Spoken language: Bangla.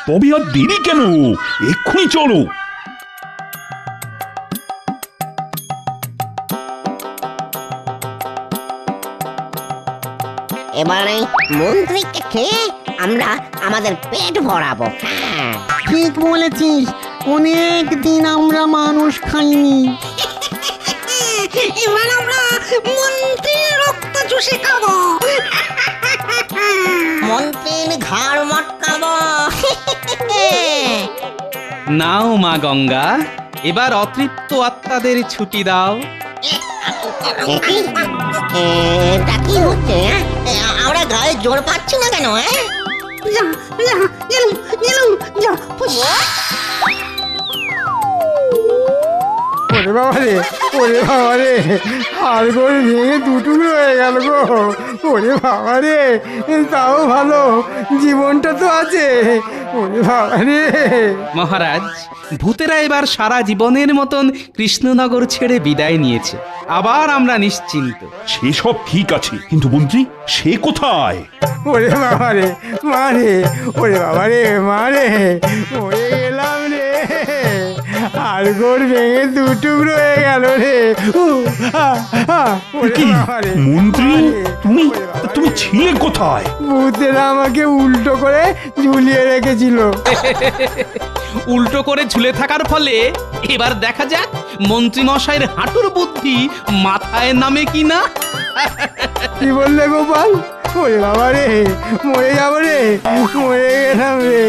তবে আর দেরি কেন, এক্ষুনি চলো। এবারে মন্ত্রীকে খেয়ে আমরা আমাদের পেট ভরাবো। হ্যাঁ, ঠিক বলেছিস, অনেক দিন আমরা মানুষ খাইনি। এবার আমরা মন্ত্রীর রক্ত চুষে খাবো, মন্ত্রীর ঘাড় মটকাবো। নাও মা গঙ্গা, এবার অতৃপ্ত আত্মাদের ছুটি দাও। এটা কি হচ্ছে? আমরা গায়ে জোর পাচ্ছি না কেন? ওরে বাবা রে, ওরে বাবা রে, হাড়গোড় ভেঙে দুটুকরো হয়ে গেল গো। ওরে বাবা রে, তাও ভালো জীবনটা তো আছে। ওরে বাবা রে। মহারাজ, ভূতেরা এবার সারা জীবনের মতন কৃষ্ণনগর ছেড়ে বিদায় নিয়েছে। আবার আমরা নিশ্চিন্ত। সেসব ঠিক আছে, কিন্তু মন্ত্রী সে কোথায়? ওরে বাবা রে, মা রে, ওরে বাবা রে, মা রে, মরে গেলাম রে। হাড়গোড় ভেঙে দুটুকরো হয়ে গেল রে। ওরে কি বাবা রে, মন্ত্রী, মা রে, তুমি ওরে বাবা রে। তুমি ছিলে কোথায়? ভূতেরা আমাকে উল্টো করে ঝুলিয়ে রেখেছিল। উল্টো করে ঝুলে থাকার ফলে এবার দেখা যাক মন্ত্রী মশাইয়ের হাঁটুর বুদ্ধি মাথায় নামে কিনা। কি বললে গোপাল? ওরে বাবা রে, মরে যাবো রে, মরে গেলাম রে।